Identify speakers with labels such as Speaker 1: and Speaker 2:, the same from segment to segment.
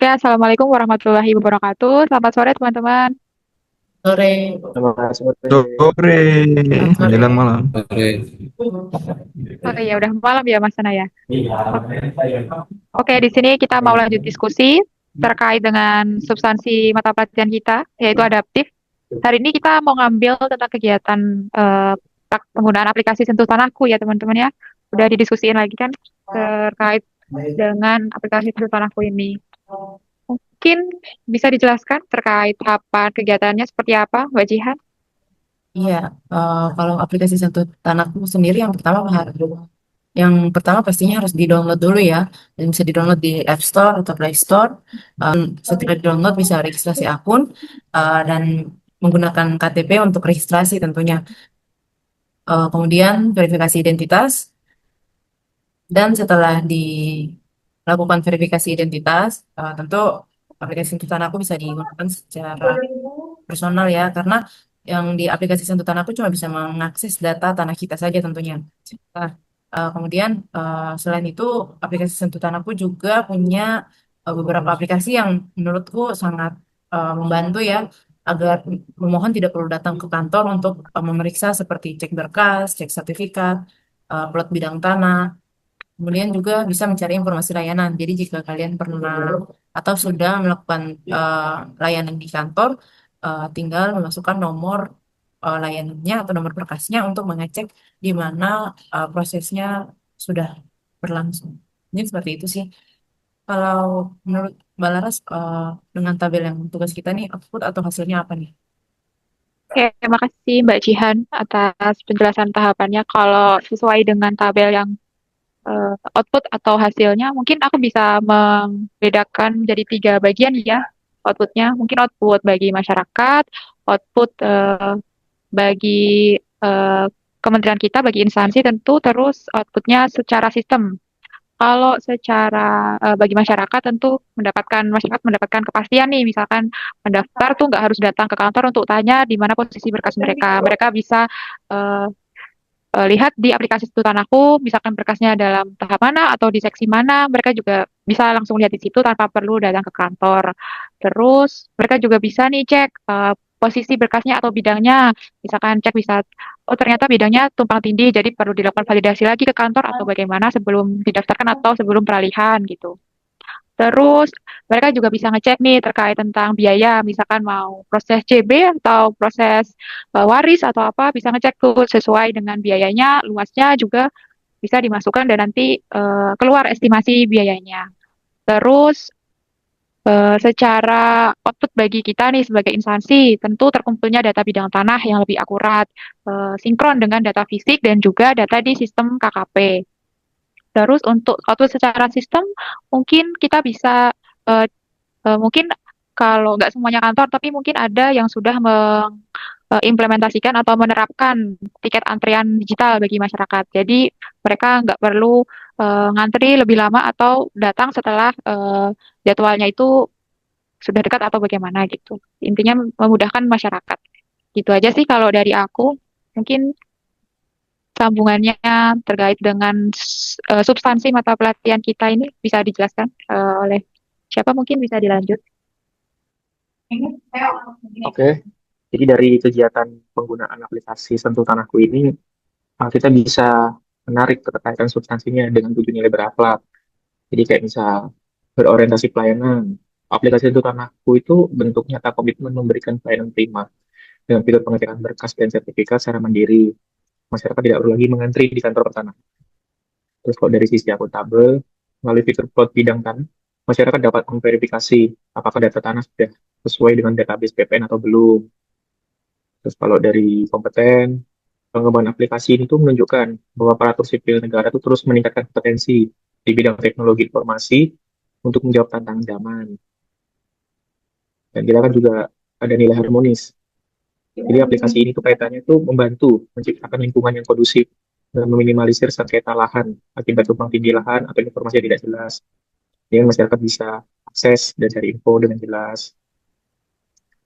Speaker 1: Oke, Assalamualaikum warahmatullahi wabarakatuh. Selamat sore, teman-teman.
Speaker 2: Sore.
Speaker 3: Selamat sore.
Speaker 4: Sore,
Speaker 2: Selamat sore.
Speaker 4: menjelang malam.
Speaker 2: Sore.
Speaker 1: Oke, ya udah malam ya, Mas Naya. Oke, di sini kita mau lanjut diskusi terkait dengan substansi mata pelajaran kita, yaitu adaptif. Hari ini kita mau ngambil tentang kegiatan eh, penggunaan aplikasi Sentuh Tanahku ya, teman-teman ya. Udah didiskusiin lagi kan terkait dengan aplikasi Sentuh Tanahku ini. Mungkin bisa dijelaskan terkait tahapan kegiatannya seperti apa, Mbak Jihan?
Speaker 2: Iya, kalau aplikasi Satu Tanahku sendiri yang pertama pastinya harus di-download dulu ya. Dan bisa di-download di App Store atau Play Store. Setelah di-download bisa registrasi akun dan menggunakan KTP untuk registrasi tentunya. Kemudian verifikasi identitas dan setelah dilakukan verifikasi identitas, tentu aplikasi Sentuhan Aku bisa digunakan secara personal ya, karena yang di aplikasi Sentuh Tanahku cuma bisa mengakses data tanah kita saja tentunya. Nah, kemudian selain itu aplikasi Sentuh Tanahku juga punya beberapa aplikasi yang menurutku sangat membantu ya, agar pemohon tidak perlu datang ke kantor untuk memeriksa seperti cek berkas, cek sertifikat, plot bidang tanah. Kemudian juga bisa mencari informasi layanan. Jadi jika kalian pernah atau sudah melakukan layanan di kantor, tinggal memasukkan nomor layanannya atau nomor berkasnya untuk mengecek di mana prosesnya sudah berlangsung. Ini seperti itu sih. Kalau menurut Mbak Laras, dengan tabel yang tugas kita nih, output atau hasilnya apa nih?
Speaker 1: Oke, terima kasih Mbak Jihan atas penjelasan tahapannya. Kalau sesuai dengan tabel yang output atau hasilnya, mungkin aku bisa membedakan menjadi tiga bagian ya outputnya. Mungkin output bagi masyarakat, output bagi eh, kementerian kita, bagi instansi tentu, terus outputnya secara sistem. Kalau secara bagi masyarakat tentu masyarakat mendapatkan kepastian nih, misalkan mendaftar tuh nggak harus datang ke kantor untuk tanya di mana posisi berkas mereka. Mereka bisa eh, lihat di aplikasi Satu Tanahku, misalkan berkasnya dalam tahap mana atau di seksi mana, mereka juga bisa langsung lihat di situ tanpa perlu datang ke kantor. Terus mereka juga bisa nih cek posisi berkasnya atau bidangnya, misalkan cek bisa, oh ternyata bidangnya tumpang tindih, jadi perlu dilakukan validasi lagi ke kantor atau bagaimana sebelum didaftarkan atau sebelum peralihan gitu. Terus mereka juga bisa ngecek nih terkait tentang biaya, misalkan mau proses CB atau proses waris atau apa, bisa ngecek tuh sesuai dengan biayanya, luasnya juga bisa dimasukkan dan nanti keluar estimasi biayanya. Terus secara output bagi kita nih sebagai instansi, tentu terkumpulnya data bidang tanah yang lebih akurat, sinkron dengan data fisik dan juga data di sistem KKP. Terus untuk output secara sistem, mungkin kita bisa eh, mungkin kalau nggak semuanya kantor, tapi mungkin ada yang sudah mengimplementasikan atau menerapkan tiket antrian digital bagi masyarakat. Jadi mereka nggak perlu ngantri lebih lama atau datang setelah jadwalnya itu sudah dekat atau bagaimana gitu. Intinya memudahkan masyarakat. Gitu aja sih kalau dari aku. Mungkin sambungannya terkait dengan substansi mata pelatihan kita ini bisa dijelaskan oleh siapa, mungkin bisa dilanjut.
Speaker 3: Oke, jadi dari kegiatan penggunaan aplikasi Sentuh Tanahku ini, kita bisa menarik keterkaitan substansinya dengan tujuan nilai berakhlak. Jadi kayak misal berorientasi pelayanan. Aplikasi Sentuh Tanahku itu bentuk nyata komitmen memberikan pelayanan prima dengan fitur pengecekan berkas dan sertifikat secara mandiri. Masyarakat tidak perlu lagi mengantri di kantor pertanahan. Terus kalau dari sisi akuntabel, melalui fitur plot bidang tanah, masyarakat dapat memverifikasi apakah data tanah sudah sesuai dengan database BPN atau belum. Terus kalau dari kompeten, pengembangan aplikasi ini tuh menunjukkan bahwa aparatur sipil negara itu terus meningkatkan kompetensi di bidang teknologi informasi untuk menjawab tantangan zaman. Dan kita kan juga ada nilai harmonis. Jadi aplikasi ini tuh kaitannya tuh membantu menciptakan lingkungan yang kondusif dan meminimalisir sengketa lahan akibat tumpang tindih lahan atau informasi yang tidak jelas. Jadi masyarakat bisa akses dan cari info dengan jelas.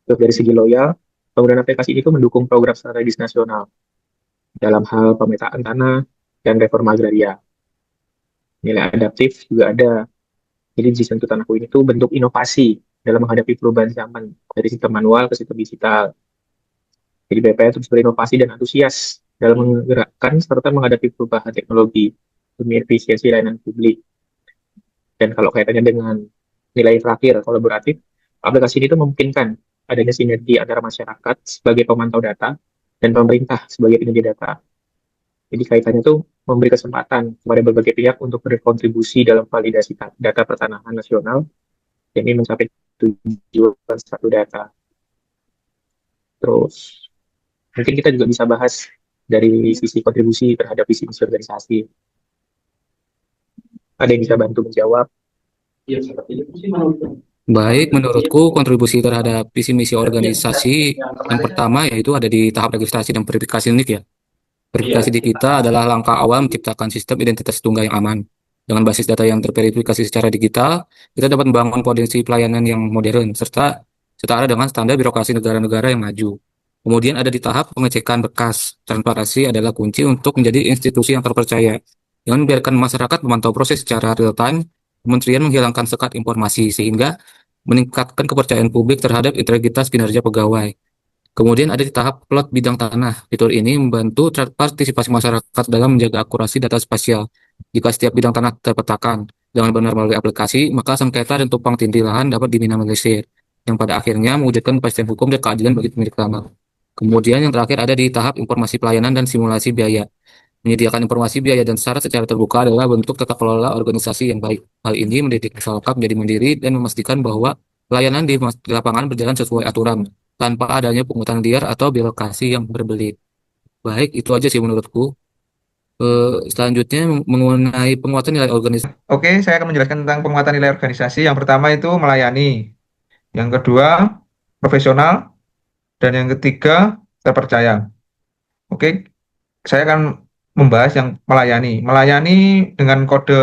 Speaker 3: Terus dari segi loyal, penggunaan aplikasi ini tuh mendukung program strategis nasional dalam hal pemetaan tanah dan reforma agraria. Nilai adaptif juga ada. Jadi di tuntutan aku ini tuh bentuk inovasi dalam menghadapi perubahan zaman dari sistem manual ke sistem digital. Jadi BPN terus berinovasi dan antusias dalam menggerakkan serta menghadapi perubahan teknologi demi efisiensi layanan publik. Dan kalau kaitannya dengan nilai terakhir kolaboratif, aplikasi ini tuh memungkinkan adanya sinergi antara masyarakat sebagai pemantau data dan pemerintah sebagai penyedia data. Jadi kaitannya tuh memberi kesempatan kepada berbagai pihak untuk berkontribusi dalam validasi data pertanahan nasional demi mencapai tujuan satu data. Terus mungkin kita juga bisa bahas dari sisi kontribusi terhadap visi misi organisasi. Ada yang bisa bantu menjawab? Iya, seperti itu sih menurut.
Speaker 4: Baik, menurutku kontribusi terhadap visi misi organisasi yang pertama yaitu ada di tahap registrasi dan verifikasi unik ya. Verifikasi di kita adalah langkah awal menciptakan sistem identitas tunggal yang aman. Dengan basis data yang terverifikasi secara digital, kita dapat membangun potensi pelayanan yang modern serta setara dengan standar birokrasi negara-negara yang maju. Kemudian ada di tahap pengecekan berkas. Transparansi adalah kunci untuk menjadi institusi yang terpercaya. Dengan membiarkan masyarakat memantau proses secara real time, Kementerian menghilangkan sekat informasi sehingga meningkatkan kepercayaan publik terhadap integritas kinerja pegawai. Kemudian ada di tahap plot bidang tanah. Fitur ini membantu partisipasi masyarakat dalam menjaga akurasi data spasial. Jika setiap bidang tanah terpetakan dengan benar melalui aplikasi, maka sengketa dan tumpang tindih lahan dapat diminimalisir, yang pada akhirnya mewujudkan kepastian hukum dan keadilan bagi pemilik tanah. Kemudian yang terakhir ada di tahap informasi pelayanan dan simulasi biaya. Menyediakan informasi biaya dan syarat secara terbuka adalah bentuk tata kelola organisasi yang baik. Hal ini mendidik masyarakat menjadi mandiri dan memastikan bahwa pelayanan di lapangan berjalan sesuai aturan, tanpa adanya pungutan liar atau birokrasi yang berbelit. Baik, itu aja sih menurutku. Selanjutnya mengenai penguatan nilai organisasi.
Speaker 5: Oke, saya akan menjelaskan tentang penguatan nilai organisasi. Yang pertama itu melayani, yang kedua profesional, dan yang ketiga terpercaya. Oke, saya akan membahas yang melayani. Melayani dengan kode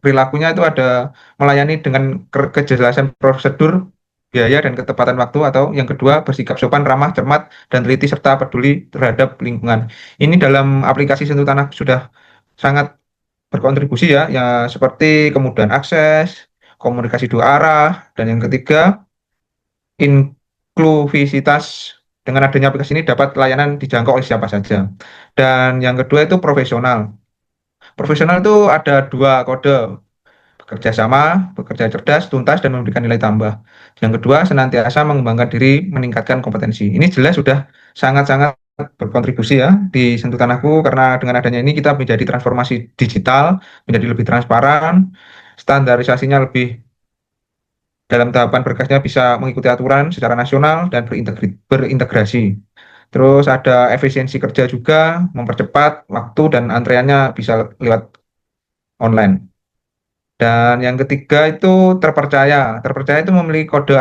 Speaker 5: perilakunya itu ada melayani dengan kejelasan prosedur, biaya, dan ketepatan waktu, atau yang kedua bersikap sopan, ramah, cermat, dan teliti serta peduli terhadap lingkungan. Ini dalam aplikasi Sentuh Tanah sudah sangat berkontribusi ya, ya seperti kemudahan akses, komunikasi dua arah, dan yang ketiga inklusivitas. Dengan adanya aplikasi ini dapat layanan dijangkau oleh siapa saja. Dan yang kedua itu profesional. Profesional itu ada dua kode, bekerja sama, bekerja cerdas, tuntas, dan memberikan nilai tambah. Yang kedua, senantiasa mengembangkan diri, meningkatkan kompetensi. Ini jelas sudah sangat-sangat berkontribusi ya di Sentuh Tanahku, karena dengan adanya ini kita menjadi transformasi digital, menjadi lebih transparan, standarisasinya lebih dalam tahapan berkasnya bisa mengikuti aturan secara nasional dan berintegrasi. Terus ada efisiensi kerja juga, mempercepat waktu dan antreannya bisa lewat online. Dan yang ketiga itu terpercaya. Terpercaya itu memiliki kode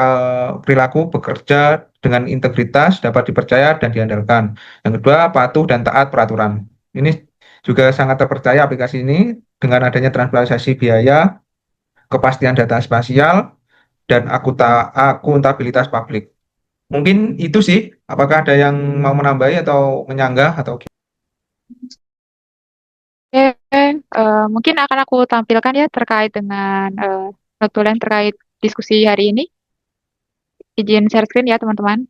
Speaker 5: perilaku bekerja dengan integritas, dapat dipercaya dan diandalkan. Yang kedua, patuh dan taat peraturan. Ini juga sangat terpercaya aplikasi ini dengan adanya transparansi biaya, kepastian data spasial, dan akuntabilitas publik. Mungkin itu sih. Apakah ada yang mau menambahi atau menyanggah atau
Speaker 1: Oke, mungkin akan aku tampilkan ya terkait dengan notulen terkait diskusi hari ini. Izin share screen ya teman-teman.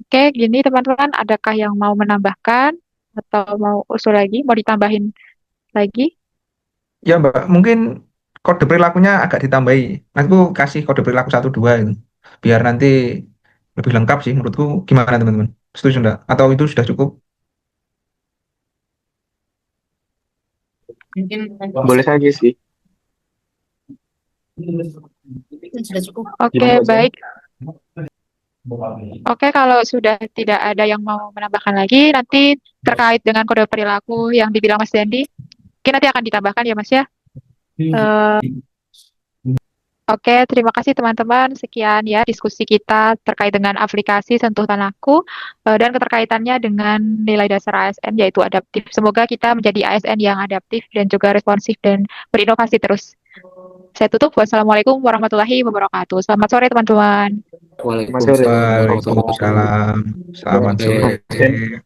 Speaker 1: Oke, gini teman-teman, adakah yang mau menambahkan atau mau usul lagi, mau ditambahin lagi?
Speaker 5: ya Mbak, mungkin kode perilakunya agak ditambahi. Aku kasih kode perilaku 1 2 itu. Biar nanti lebih lengkap sih menurutku. Gimana teman-teman? Setuju enggak? Atau itu sudah cukup?
Speaker 2: Mungkin
Speaker 3: Boleh saja sih.
Speaker 2: sudah cukup.
Speaker 1: Oke,
Speaker 3: Gimana, Jan?
Speaker 1: baik. Oke, kalau sudah tidak ada yang mau menambahkan lagi, nanti terkait dengan kode perilaku yang dibilang Mas Dendi, mungkin nanti akan ditambahkan ya Mas ya. Eh, Oke, terima kasih teman-teman. Sekian ya diskusi kita terkait dengan aplikasi Sentuh Tanahku dan keterkaitannya dengan nilai dasar ASN yaitu adaptif. Semoga kita menjadi ASN yang adaptif dan juga responsif dan berinovasi terus. Saya tutup. Wassalamualaikum warahmatullahi wabarakatuh. Selamat sore teman-teman.
Speaker 4: Waalaikumsalam warahmatullahi wabarakatuh.
Speaker 5: Waalaikumsalam. Selamat
Speaker 4: Oke.
Speaker 5: sore.